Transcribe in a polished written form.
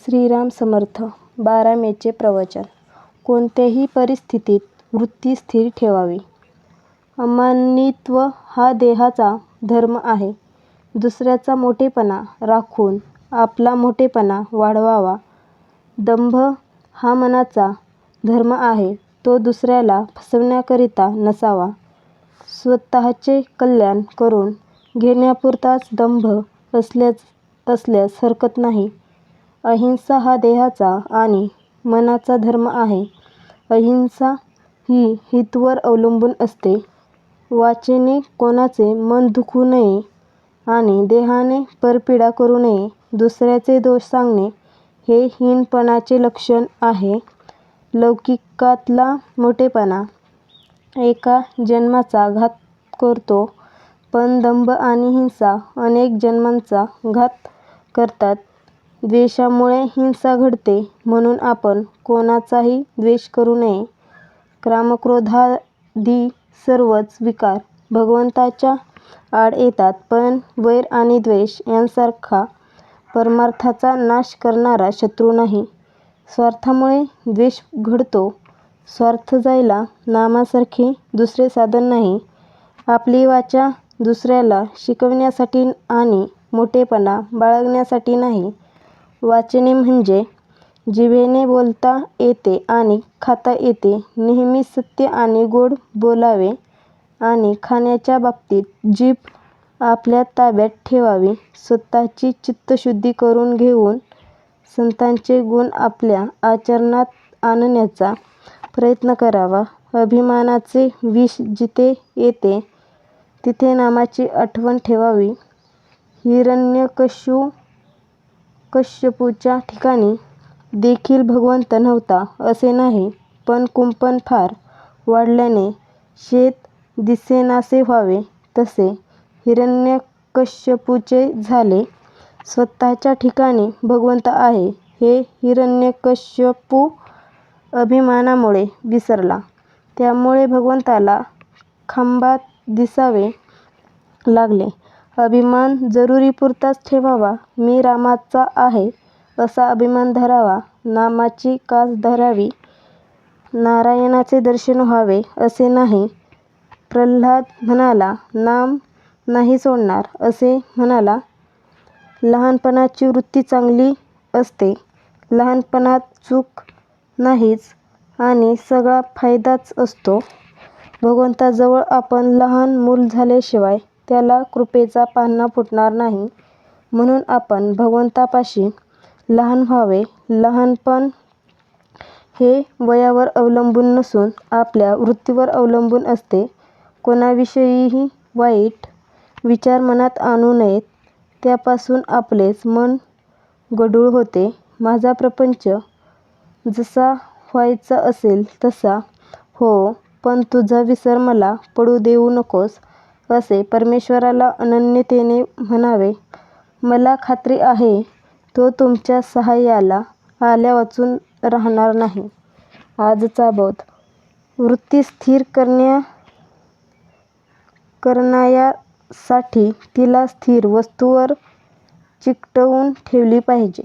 श्रीराम समर्थ 12 मेचे प्रवचन. कोणत्याही परिस्थितीत वृत्ती स्थिर ठेवावी. अमानित्व हा देहाचा धर्म आहे. दुसऱ्याचा मोठेपणा राखून आपला मोठेपणा वाढवावा. दंभ हा मनाचा धर्म आहे. तो दुसऱ्याला फसवण्याकरिता नसावा. स्वतःचे कल्याण करून घेण्यापुरताच दंभ असल्यास हरकत नाही. अहिंसा हा देहाचा आणि मनाचा धर्म आहे. अहिंसा ही हितवर अवलंबून असते. वाचेने कोणाचे मन दुखवू नये आणि देहाने परपीडा करू नये. दुसऱ्याचे दोष सांगणे हे हीनपणाचे लक्षण आहे. लौकिकातला मोठेपणा एका जन्माचा घात करतो, पण दंभ आणि हिंसा अनेक जन्मांचा घात करतात. द्वेषामुळे हिंसा घडते, म्हणून आपण कोणाचाही द्वेष करू नये. कामक्रोधादी सर्वच विकार भगवंताच्या आड येतात, पण वैर आणि द्वेष यांसारखा परमार्थाचा नाश करणारा शत्रू नाही. स्वार्थामुळे द्वेष घडतो. स्वार्थ जायला नामासारखे दुसरे साधन नाही. आपली वाचा दुसऱ्याला शिकविण्यासाठी आणि मोठेपणा बाळगण्यासाठी नाही. वाचणे म्हणजे जिभेने बोलता येते आणि खाता येते. नेहमी सत्य आणि गोड बोलावे आणि खाण्याच्या बाबतीत जीभ आपल्या ताब्यात ठेवावी. स्वतःची चित्तशुद्धी करून घेऊन संतांचे गुण आपल्या आचरणात आणण्याचा प्रयत्न करावा. अभिमानाचे विष जिथे येते, तिथे नामाची आठवण ठेवावी. हिरण्यकश्यपूच्या ठिकाणी देखील भगवंत नव्हता असे नाही, पण कुंपण फार वाढल्याने शेत दिसेनासे व्हावे, तसे हिरण्यकश्यपूचे झाले. स्वतःच्या ठिकाणी भगवंत आहे हे हिरण्यकश्यपू अभिमानामुळे विसरला. त्यामुळे भगवंताला खांबात दिसावे लागले. अभिमान जरुरीपुरताच ठेवावा. मी रामाचा आहे असा अभिमान धरावा. नामाची कास धरावी. नारायणाचे दर्शन व्हावे असे नाही. प्रल्हाद म्हणाला, नाम नाही सोडणार असे म्हणाला. लहानपणाची वृत्ती चांगली असते. लहानपणात चूक नाहीच आणि सगळा फायदाच असतो. भगवंताजवळ आपण लहान मूल झाल्याशिवाय त्याला कृपेचा पान्हा फुटणार नाही. म्हणून आपण भगवंतापाशी लहान व्हावे. लहानपण हे वयावर अवलंबून नसून आपल्या वृत्तीवर अवलंबून असते. कोणाविषयीही वाईट विचार मनात आणू नयेत. त्यापासून आपलेच मन गढूळ होते. माझा प्रपंच जसा व्हायचा असेल तसा हो, पण तुझा विसर मला पडू देऊ नकोस, असे परमेश्वराला अनन्यतेने म्हणावे. मला खात्री आहे, तो तुमच्या सहाय्याला आल्यावाचून राहणार नाही. आजचा बोध. वृत्ती स्थिर करण्यासाठी तिला स्थिर वस्तूवर चिकटवून ठेवली पाहिजे.